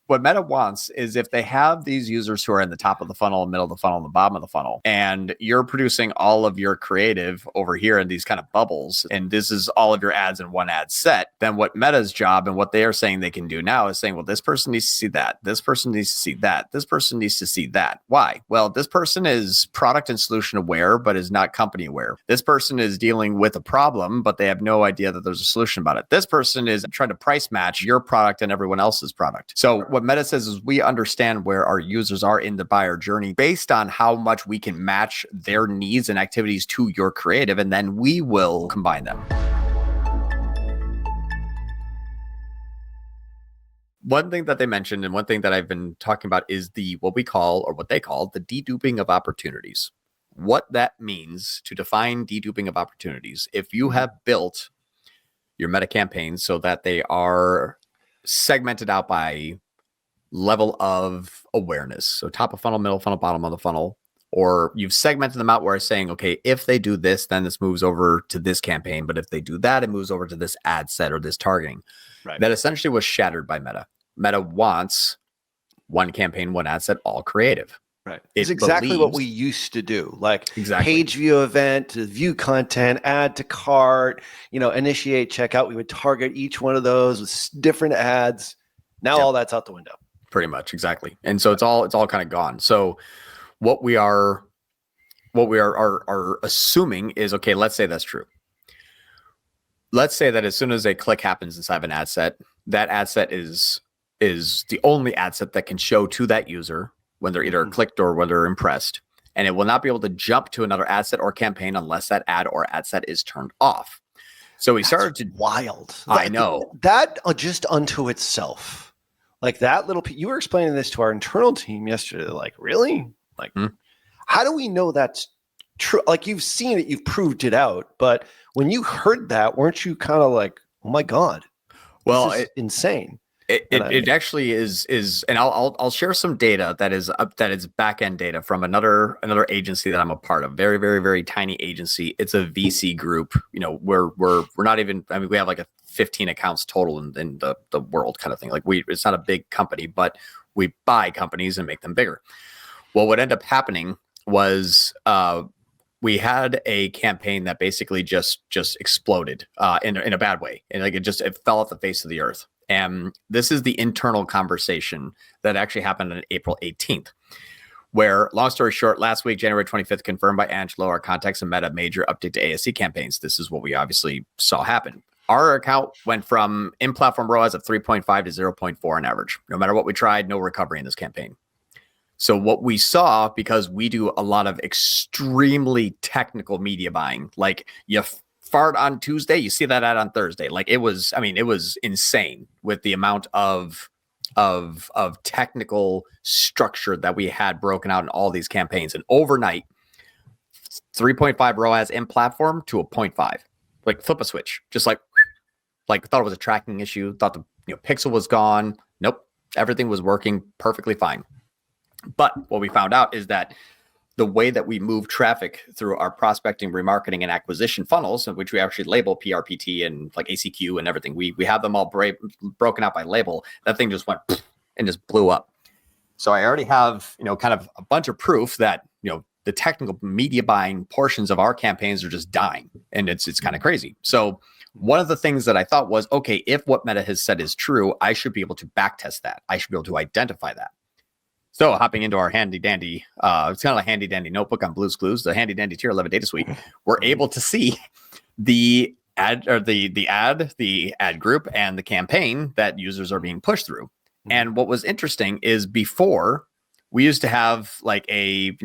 what Meta wants is if they have these users who are in the top of the funnel, middle of the funnel, and the bottom of the funnel, and you're producing all of your creative over here in these kind of bubbles, and this is all of your ads in one ad set, then what Meta's job and what they are saying they can do now is saying, well, this person needs to see that. This person needs to see that. This person needs to see that. Why? Well, this person is product and solution aware, but is not company aware. This person is dealing with a problem, but they have no idea that there's a solution about it. This person is trying to price match your product and everyone else's product. So what Meta says is we understand where our users are in the buyer journey based on how much we can match their needs and activities to your creative, and then we will combine them. One thing that they mentioned and one thing that I've been talking about is what they call the deduping of opportunities. What that means to define deduping of opportunities. If you have built your meta campaigns so that they are segmented out by level of awareness. So top of funnel, middle funnel, bottom of the funnel, or you've segmented them out where it's saying, okay, if they do this, then this moves over to this campaign. But if they do that, it moves over to this ad set or this targeting. Right. That essentially was shattered by Meta. Meta wants one campaign, one ad set, all creative. Right. It's exactly what we used to do. Like page view event, to view content, add to cart, initiate checkout. We would target each one of those with different ads. Now all that's out the window. Pretty much, exactly. And so it's all kind of gone. So what we are assuming is, okay, let's say that's true. Let's say that as soon as a click happens inside of an ad set, that ad set is the only ad set that can show to that user when they're either clicked or when they're impressed. And it will not be able to jump to another ad set or campaign unless that ad or ad set is turned off. So we started to wild. I know that just unto itself. Like that little, you were explaining this to our internal team yesterday. Like, really? Like, how do we know that's true? Like, you've seen it, you've proved it out. But when you heard that, weren't you kind of like, oh my God, well, it's insane. It actually is, and I'll share some data that is back end data from another agency that I'm a part of. Very, very, very tiny agency. It's a VC group. We're not even. I mean, we have like 15 accounts total in the world kind of thing. Like it's not a big company, but we buy companies and make them bigger. Well, what ended up happening was we had a campaign that basically just exploded in a bad way, and like it fell off the face of the earth. And this is the internal conversation that actually happened on April 18th, where, long story short, last week, January 25th, confirmed by Angelo, our contacts and Meta major update to ASC campaigns. This is what we obviously saw happen. Our account went from in-platform ROAS of 3.5 to 0.4 on average. No matter what we tried, no recovery in this campaign. So what we saw, because we do a lot of extremely technical media buying, like you fart on Tuesday, you see that ad on Thursday. Like it was insane with the amount of technical structure that we had broken out in all these campaigns. And overnight, 3.5 ROAS in platform to a 0.5, like flip a switch, just like thought it was a tracking issue, thought the pixel was gone. Nope. Everything was working perfectly fine. But what we found out is that the way that we move traffic through our prospecting, remarketing, and acquisition funnels, which we actually label PRPT and like ACQ and everything, we have them all broken out by label. That thing just went and just blew up. So I already have, kind of a bunch of proof that, the technical media buying portions of our campaigns are just dying, and it's kind of crazy. So one of the things that I thought was, okay, if what Meta has said is true, I should be able to backtest that. I should be able to identify that. So hopping into our handy dandy, it's kind of like handy dandy notebook on Blue's Clues, the handy dandy tier 11 data suite, we're able to see the ad or the ad group and the campaign that users are being pushed through. And what was interesting is before we used to have like a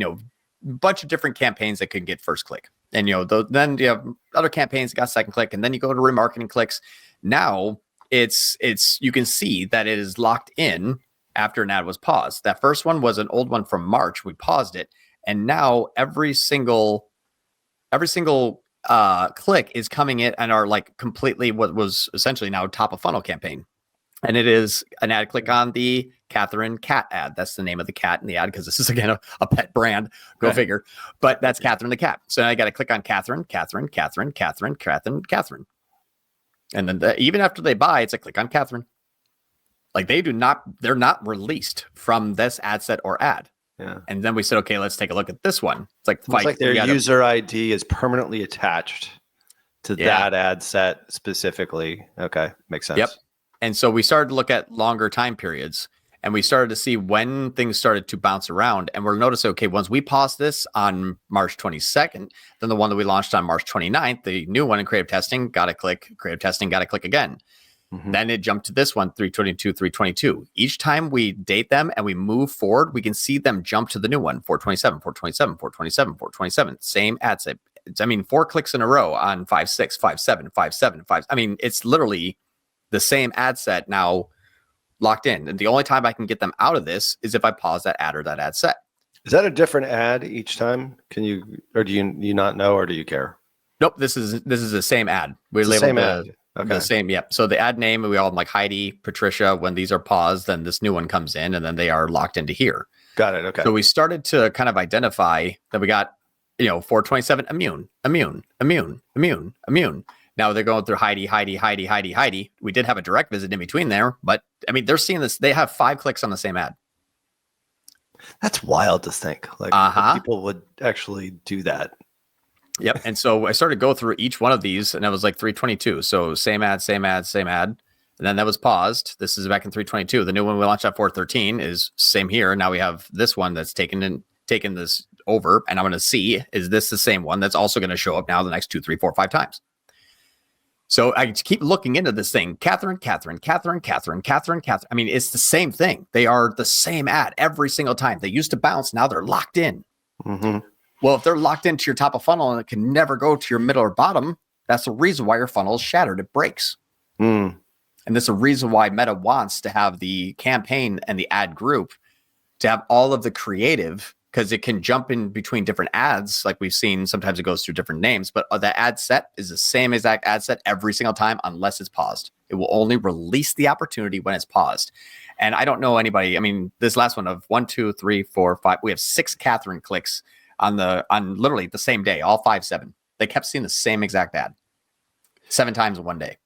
bunch of different campaigns that could get first click, and then you have other campaigns that got second click, and then you go to remarketing clicks. Now it's you can see that it is locked in after an ad was paused. That first one was an old one from March. We paused it, and now every single click is coming in and are like completely what was essentially now top of funnel campaign. And it is an ad click on the Catherine cat ad. That's the name of the cat in the ad, because this is, again, a pet brand. Go figure. But that's Catherine the cat. So I got to click on Catherine. And then even after they buy, it's a click on Catherine. Like they're not released from this ad set or ad. Yeah. And then we said, okay, let's take a look at this one. It's like, It's like their user ID is permanently attached to that ad set specifically. Okay. Makes sense. Yep. And so we started to look at longer time periods, and we started to see when things started to bounce around. And we're noticing, okay, once we paused this on March 22nd, then the one that we launched on March 29th, the new one in creative testing, got to click, creative testing, got to click again. Mm-hmm. Then it jumped to this one, 322, 322. Each time we date them and we move forward, we can see them jump to the new one, 427, 427, 427, 427. Same ad set. I mean, 4 clicks in a row on 5.6, 5.7, 5.7, 5. I mean, it's literally the same ad set now locked in. And the only time I can get them out of this is if I pause that ad or that ad set. Is that a different ad each time? Can you, or do you not know, or do you care? Nope. This is the same ad. We labeled the same ad. Okay. The same. Yep. So the ad name, we all have like Heidi, Patricia. When these are paused, then this new one comes in, and then they are locked into here. Got it. Okay. So we started to kind of identify that we got, 427 immune. Now they're going through Heidi. We did have a direct visit in between there, but I mean, they're seeing this. They have 5 clicks on the same ad. That's wild to think. Like people would actually do that. Yep. And so I started to go through each one of these, and I was like 322. So same ad. And then that was paused. This is back in 322. The new one we launched at 413 is same here. Now we have this one that's taken this over, and I'm going to see, is this the same one that's also going to show up now the next 2, 3, 4, 5 times? So I keep looking into this thing. Catherine. I mean, it's the same thing. They are the same ad every single time. They used to bounce. Now they're locked in. Mm-hmm. Well, if they're locked into your top of funnel and it can never go to your middle or bottom, that's the reason why your funnel is shattered. It breaks. Mm. And that's the reason why Meta wants to have the campaign and the ad group to have all of the creative, because it can jump in between different ads. Like we've seen, sometimes it goes through different names, but the ad set is the same exact ad set every single time unless it's paused. It will only release the opportunity when it's paused. And I don't know anybody. I mean, this last one of 1, 2, 3, 4, 5, we have 6 Catherine clicks on literally the same day, all 5, 7. They kept seeing the same exact ad 7 times in one day.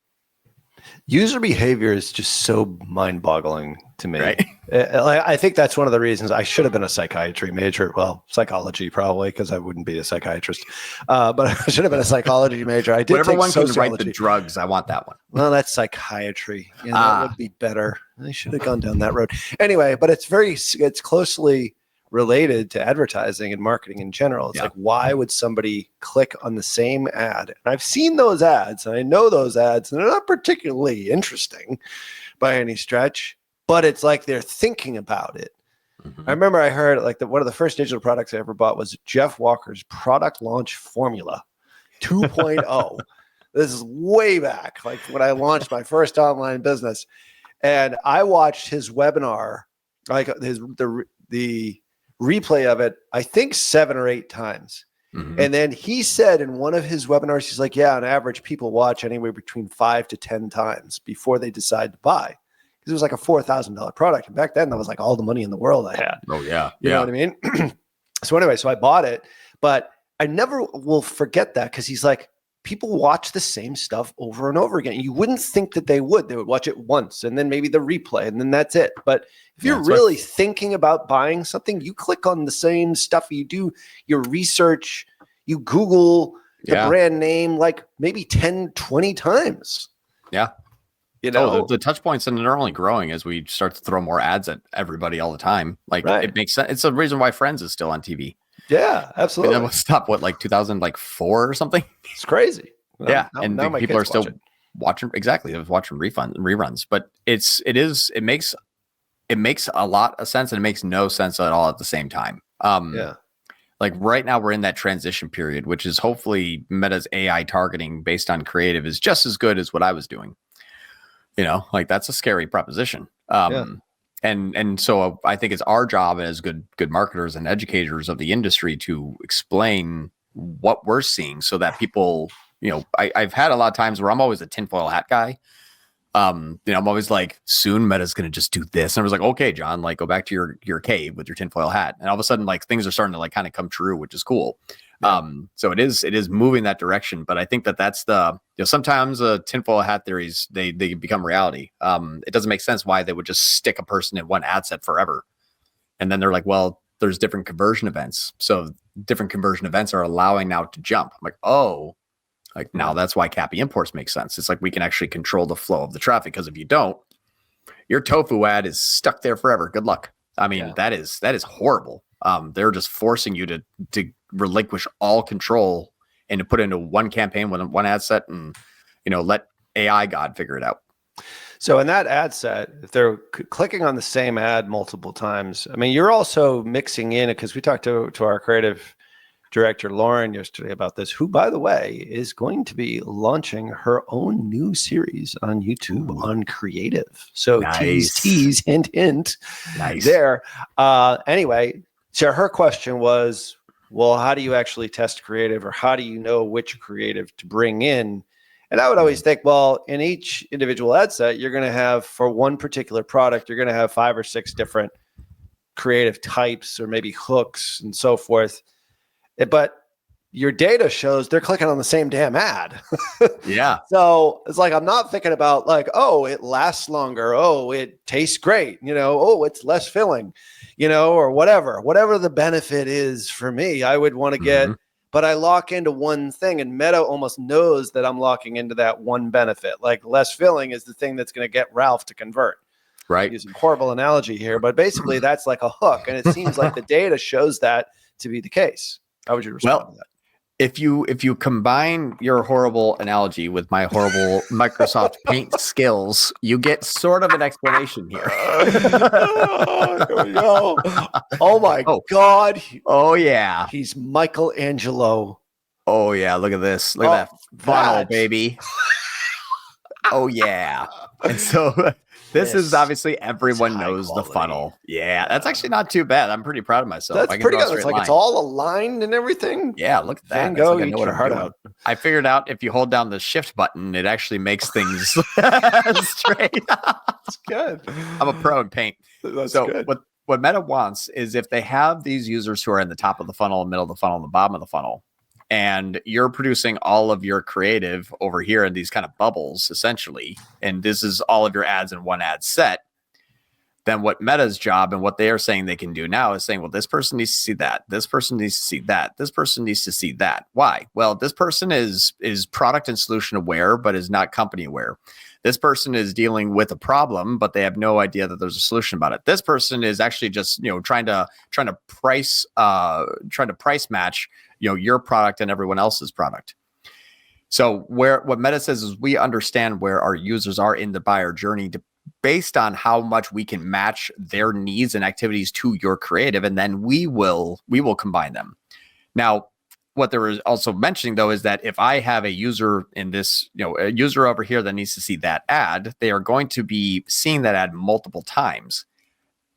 User behavior is just so mind-boggling to me. Right? I think that's one of the reasons I should have been a psychiatry major. Well, psychology probably, because I wouldn't be a psychiatrist. But I should have been a psychology major. I did Whatever take one can sociology. write the drugs, I want that one. Well, that's psychiatry. That would be better. I should have gone down that road. Anyway, but it's closely related to advertising and marketing in general. It's like, why would somebody click on the same ad? And I've seen those ads, and I know those ads, and they're not particularly interesting by any stretch, but it's like they're thinking about it. Mm-hmm. I remember I heard like one of the first digital products I ever bought was Jeff Walker's product launch formula 2.0. This is way back, like when I launched my first online business. And I watched his webinar, like the replay of it, I think 7 or 8 times. Mm-hmm. And then he said in one of his webinars, he's like, yeah, on average, people watch anywhere between 5 to 10 times before they decide to buy. Because it was like a $4,000 product. And back then, that was like all the money in the world I had. Oh, yeah. You know what I mean? So anyway, so I bought it. But I never will forget that, because he's like, people watch the same stuff over and over again. You wouldn't think that they would. They would watch it once and then maybe the replay and then that's it. But if you're really thinking about buying something, you click on the same stuff. You do your research, you Google the brand name like maybe 10, 20 times. Yeah. You know, the touch points, and they're only growing as we start to throw more ads at everybody all the time. Like it makes sense. It's the reason why Friends is still on TV. Yeah, absolutely. That was stopped like 2004 or something. It's crazy. Now people are still watching. Exactly, I was watching reruns, but it makes a lot of sense, and it makes no sense at all at the same time. Like right now we're in that transition period, which is hopefully Meta's AI targeting based on creative is just as good as what I was doing. Like that's a scary proposition. And so I think it's our job as good marketers and educators of the industry to explain what we're seeing so that people, I've had a lot of times where I'm always a tinfoil hat guy. I'm always like, soon Meta's going to just do this. And I was like, okay, John, like go back to your cave with your tinfoil hat. And all of a sudden, like things are starting to like kind of come true, which is cool. So it is moving that direction, but I think that's sometimes tinfoil hat theories, they become reality. It doesn't make sense why they would just stick a person in one ad set forever. And then they're like, well, there's different conversion events. So different conversion events are allowing now to jump. I'm like, oh, like now that's why Cappy imports make sense. It's like we can actually control the flow of the traffic, because if you don't, your tofu ad is stuck there forever. Good luck. I mean, that is horrible. They're just forcing you to relinquish all control and to put into one campaign with one ad set and, let AI God figure it out. So in that ad set, if they're clicking on the same ad multiple times, I mean, you're also mixing in, because we talked to our creative director, Lauren, yesterday about this, who, by the way, is going to be launching her own new series on YouTube on creative. So tease, hint, hint there. Anyway, so her question was, well, how do you actually test creative, or how do you know which creative to bring in? And I would always think, well, in each individual ad set, you're going to have, for one particular product, you're going to have 5 or 6 different creative types or maybe hooks and so forth. But your data shows they're clicking on the same damn ad. Yeah. So it's like, I'm not thinking about like, oh, it lasts longer. Oh, it tastes great. Oh, it's less filling, or whatever the benefit is for me, I would want to get, but I lock into one thing, and Meta almost knows that I'm locking into that one benefit. Like less filling is the thing that's going to get Ralph to convert. Right. Using a horrible analogy here, but basically that's like a hook. And it seems like the data shows that to be the case. How would you respond to that? If you combine your horrible analogy with my horrible Microsoft Paint skills, you get sort of an explanation here. Here we go. Oh my God. Oh yeah. He's Michelangelo. Oh yeah. Look at this. Look at that funnel, baby. Oh yeah. And so this is obviously, everyone knows the funnel. Yeah, that's actually not too bad. I'm pretty proud of myself. That's pretty good. It's like it's all aligned and everything. Yeah, look at that. Van Gogh, eat your heart out. I figured out if you hold down the shift button, it actually makes things straight. That's good. I'm a pro in Paint. That's so good. What Meta wants is, if they have these users who are in the top of the funnel, middle of the funnel, and the bottom of the funnel, and you're producing all of your creative over here in these kind of bubbles, essentially, and this is all of your ads in one ad set, then what Meta's job and what they are saying they can do now is saying, well, this person needs to see that. This person needs to see that. This person needs to see that. Why? Well, this person is product and solution aware, but is not company aware. This person is dealing with a problem, but they have no idea that there's a solution about it. This person is actually just, trying to price match, your product and everyone else's product. So what Meta says is, we understand where our users are in the buyer journey based on how much we can match their needs and activities to your creative, and then we will combine them. Now, what they were also mentioning, though, is that if I have a user in this, a user over here that needs to see that ad, they are going to be seeing that ad multiple times.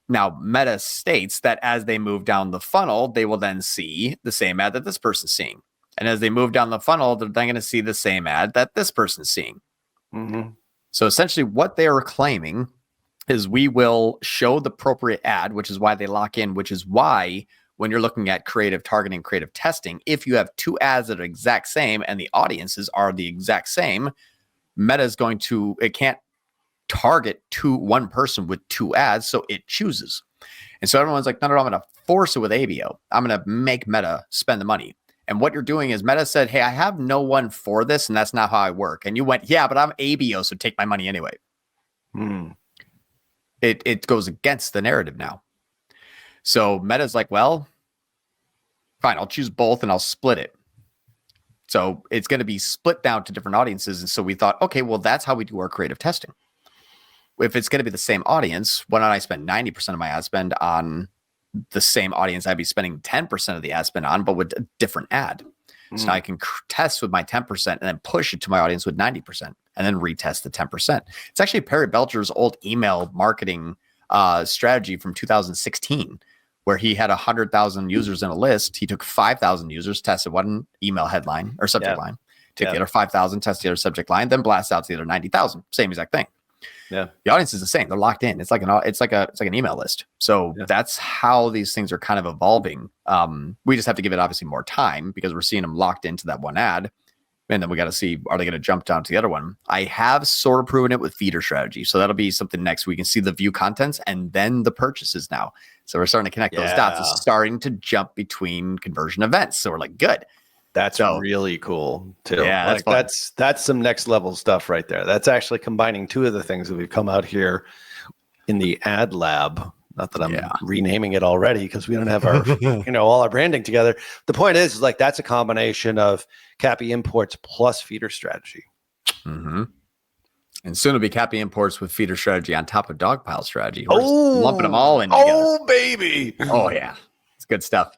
Now, Meta states that as they move down the funnel, they will then see the same ad that this person's seeing. And as they move down the funnel, they're then going to see the same ad that this person's seeing. Mm-hmm. So essentially what they are claiming is, we will show the appropriate ad, which is why they lock in, which is why when you're looking at creative targeting, creative testing, if you have 2 ads that are exact same and the audiences are the exact same, Meta is it can't target one person with 2 ads, so it chooses. And so everyone's like, no, I'm going to force it with ABO. I'm going to make Meta spend the money. And what you're doing is, Meta said, hey, I have no one for this, and that's not how I work. And you went, yeah, but I'm ABO, so take my money anyway. It goes against the narrative now. So Meta's like, well, fine, I'll choose both and I'll split it. So it's going to be split down to different audiences. And so we thought, okay, well, that's how we do our creative testing. If it's going to be the same audience, why don't I spend 90% of my ad spend on the same audience I'd be spending 10% of the ad spend on, but with a different ad? So now I can test with my 10% and then push it to my audience with 90% and then retest the 10%. It's actually Perry Belcher's old email marketing strategy from 2016, where he had 100,000 users in a list. He took 5,000 users, tested one email headline or subject line, took the other 5,000, tested the other subject line, then blast out to the other 90,000. Same exact thing. Yeah. The audience is the same. They're locked in. It's like an email list. So that's how these things are kind of evolving. We just have to give it obviously more time because we're seeing them locked into that one ad. And then we got to see, are they going to jump down to the other one? I have sort of proven it with feeder strategy. So that'll be something next week. We can see the view contents and then the purchases now. So we're starting to connect those dots. It's starting to jump between conversion events. So we're like, good. That's really cool too. Yeah, that's some next level stuff right there. That's actually combining two of the things that we've come out here in the ad lab. Not that I'm renaming it already because we don't have our, all our branding together. The point is like that's a combination of Cappy imports plus feeder strategy. Mm-hmm. And soon it'll be Cappy imports with feeder strategy on top of Dogpile strategy. We're just lumping them all in together. Oh, baby. Oh, yeah. It's good stuff.